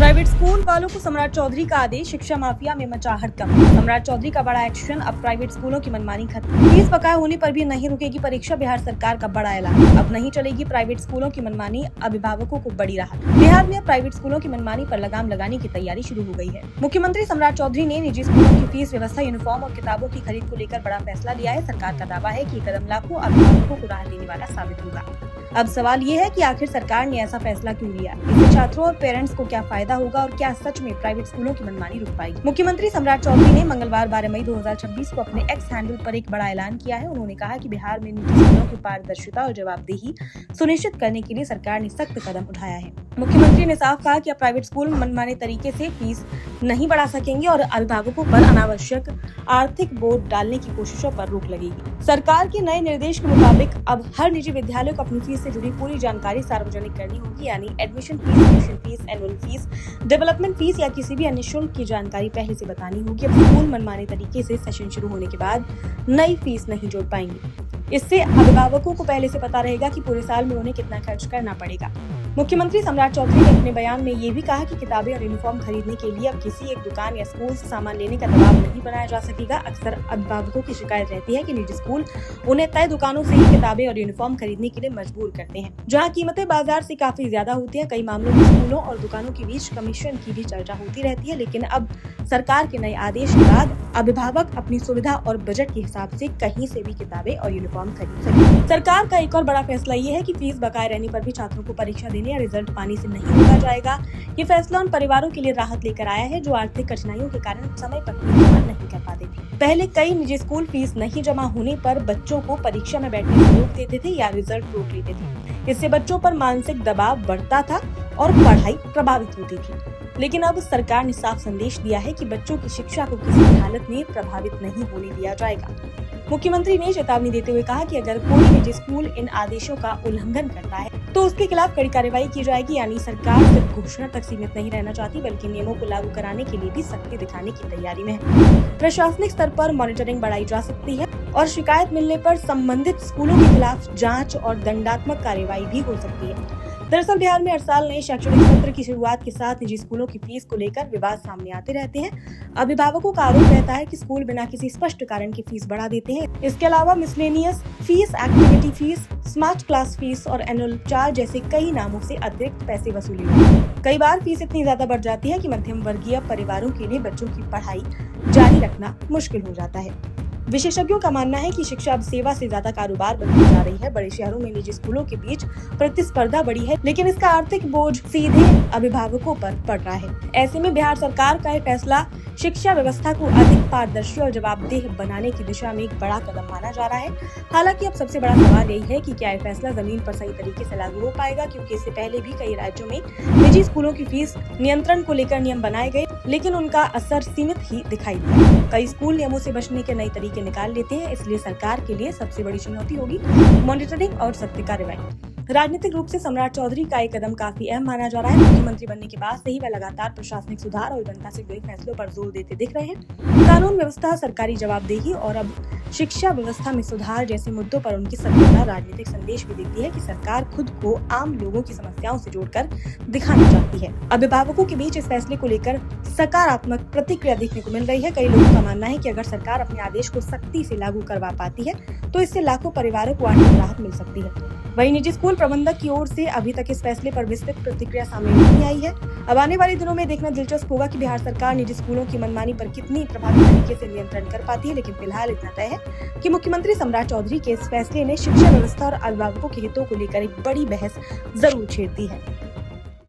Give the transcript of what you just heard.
Private school वालों को सम्राट चौधरी का आदेश, शिक्षा माफिया में मचा हड़कंप। सम्राट चौधरी का बड़ा एक्शन, अब प्राइवेट स्कूलों की मनमानी खत्म। फीस बकाया होने पर भी नहीं रुकेगी परीक्षा, बिहार सरकार का बड़ा ऐलान। अब नहीं चलेगी प्राइवेट स्कूलों की मनमानी, अभिभावकों को बड़ी राहत। बिहार में प्राइवेट स्कूलों की मनमानी पर लगाम लगाने की तैयारी शुरू हो गई है। मुख्यमंत्री सम्राट चौधरी ने निजी स्कूलों की फीस व्यवस्था, यूनिफॉर्म और किताबों की खरीद को लेकर बड़ा फैसला लिया है। सरकार का दावा है कि कदम लाखों अभिभावकों को राहत देने वाला साबित होगा। अब सवाल ये है कि आखिर सरकार ने ऐसा फैसला क्यों लिया? इससे छात्रों और पेरेंट्स को क्या फायदा होगा और क्या सच में प्राइवेट स्कूलों की मनमानी रुक पाएगी? मुख्यमंत्री सम्राट चौधरी ने मंगलवार 12 मई 2026 को अपने एक्स हैंडल पर एक बड़ा ऐलान किया है। उन्होंने कहा कि बिहार में निजी स्कूलों की पारदर्शिता और जवाबदेही सुनिश्चित करने के लिए सरकार ने सख्त कदम उठाया है। मुख्यमंत्री ने साफ कहा कि अब प्राइवेट स्कूल मनमाने तरीके से फीस नहीं बढ़ा सकेंगे और अभिभावकों पर अनावश्यक आर्थिक बोझ डालने की कोशिशों पर रोक लगेगी। सरकार के नए निर्देश के मुताबिक अब हर निजी विद्यालय को अपनी फीस से जुड़ी पूरी जानकारी सार्वजनिक करनी होगी, यानी admission fees, tuition fees, annual fees, development fees या किसी भी अन्य शुल्क की जानकारी पहले से बतानी होगी। अब स्कूल मनमाने तरीके से सेशन शुरू होने के बाद नई फीस नहीं जोड़ पाएंगे। इससे अभिभावकों को पहले से पता रहेगा कि पूरे साल में उन्हें कितना खर्च करना पड़ेगा। मुख्यमंत्री सम्राट चौधरी ने अपने बयान में ये भी कहा कि किताबें और यूनिफॉर्म खरीदने के लिए अब किसी एक दुकान या स्कूल से सामान लेने का दबाव नहीं बनाया जा सकेगा। अक्सर अभिभावकों की शिकायत रहती है कि निजी स्कूल उन्हें तय दुकानों से ही किताबें और यूनिफॉर्म खरीदने के लिए मजबूर करते हैं, जहां कीमतें बाजार से काफी ज्यादा होती हैं। कई मामलों में स्कूलों और दुकानों के बीच कमीशन की भी चर्चा होती रहती है, लेकिन अब सरकार के नए आदेश के बाद अभिभावक अपनी सुविधा और बजट के हिसाब से कहीं से भी किताबें और यूनिफॉर्म खरीद सकते। सरकार का एक और बड़ा फैसला ये है कि फीस बकाया रहने पर भी छात्रों को परीक्षा देने या रिजल्ट पाने से नहीं रोका जाएगा। ये फैसला उन परिवारों के लिए राहत लेकर आया है जो आर्थिक कठिनाइयों के कारण समय पर फीस जमा नहीं कर पाते थे। पहले कई निजी स्कूल फीस नहीं जमा होने पर बच्चों को परीक्षा में बैठने से रोक देते थे या रिजल्ट रोक लेते थे। इससे बच्चों पर मानसिक दबाव बढ़ता था और पढ़ाई प्रभावित होती थी। लेकिन अब सरकार ने साफ संदेश दिया है कि बच्चों की शिक्षा को किसी भी हालत में प्रभावित नहीं होने दिया जाएगा। मुख्यमंत्री ने चेतावनी देते हुए कहा कि अगर कोई निजी स्कूल इन आदेशों का उल्लंघन करता है तो उसके खिलाफ कड़ी कार्रवाई की जाएगी। यानी सरकार सिर्फ घोषणा तक सीमित नहीं रहना चाहती, बल्कि नियमों को लागू कराने के लिए भी सख्ती दिखाने की तैयारी में है। प्रशासनिक स्तर पर मॉनिटरिंग बढ़ाई जा सकती है और शिकायत मिलने पर संबंधित स्कूलों के खिलाफ जांच और दंडात्मक कार्रवाई भी हो सकती है। दरअसल बिहार में हर साल नए शैक्षणिक सत्र की शुरुआत के साथ निजी स्कूलों की फीस को लेकर विवाद सामने आते रहते हैं। अभिभावकों का आरोप रहता है कि स्कूल बिना किसी स्पष्ट कारण की फीस बढ़ा देते हैं। इसके अलावा miscellaneous fees, activity fees, smart class fees और एनुअल चार्ज जैसे कई नामों से अतिरिक्त पैसे वसूले जाते हैं। कई बार फीस इतनी ज्यादा बढ़ जाती है कि मध्यम वर्गीय परिवारों के लिए बच्चों की पढ़ाई जारी रखना मुश्किल हो जाता है। विशेषज्ञों का मानना है कि शिक्षा अब सेवा से ज्यादा कारोबार बनती जा रही है। बड़े शहरों में निजी स्कूलों के बीच प्रतिस्पर्धा बढ़ी है, लेकिन इसका आर्थिक बोझ सीधे अभिभावकों पर पड़ रहा है। ऐसे में बिहार सरकार का यह फैसला शिक्षा व्यवस्था को अधिक पारदर्शी और जवाबदेह बनाने की दिशा में एक बड़ा कदम माना जा रहा है। हालांकि अब सबसे बड़ा सवाल यही है कि क्या यह फैसला जमीन पर सही तरीके से लागू हो पाएगा, क्योंकि इससे पहले भी कई राज्यों में निजी स्कूलों की फीस नियंत्रण को लेकर नियम बनाए गए, लेकिन उनका असर सीमित ही दिखाई दिया। कई स्कूल नियमों से बचने के नए तरीके निकाल लेते हैं। इसलिए सरकार के लिए सबसे बड़ी चुनौती होगी मॉनिटरिंग और सख्त कार्रवाई। राजनीतिक रूप से सम्राट चौधरी का एक कदम काफी अहम माना जा रहा है। मुख्यमंत्री बनने के बाद से ही वह लगातार प्रशासनिक सुधार और जनता से जुड़े फैसलों पर जोर देते दिख रहे हैं। कानून व्यवस्था, सरकारी जवाबदेही और अब शिक्षा व्यवस्था में सुधार जैसे मुद्दों पर उनकी सक्रियता राजनीतिक संदेश भी देती है कि सरकार खुद को आम लोगों की समस्याओं से जोड़कर दिखाना चाहती है। अभिभावकों के बीच इस फैसले को लेकर सकारात्मक प्रतिक्रिया देखने को मिल रही है। कई लोगों का मानना है कि अगर सरकार अपने आदेश को सख्ती से लागू करवा पाती है तो इससे लाखों परिवारों को आर्थिक राहत मिल सकती है। वहीं निजी स्कूल प्रबंधक की ओर से अभी तक इस फैसले पर विस्तृत प्रतिक्रिया सामने नहीं आई है। अब आने वाले दिनों में देखना दिलचस्प होगा कि बिहार सरकार निजी स्कूलों की मनमानी पर कितनी प्रभावी तरीके से नियंत्रण कर पाती है। लेकिन फिलहाल इतना तय है कि मुख्यमंत्री सम्राट चौधरी के इस फैसले ने शिक्षा व्यवस्था और अभिभावकों के हितों को लेकर एक बड़ी बहस जरूर छेड़ दी है।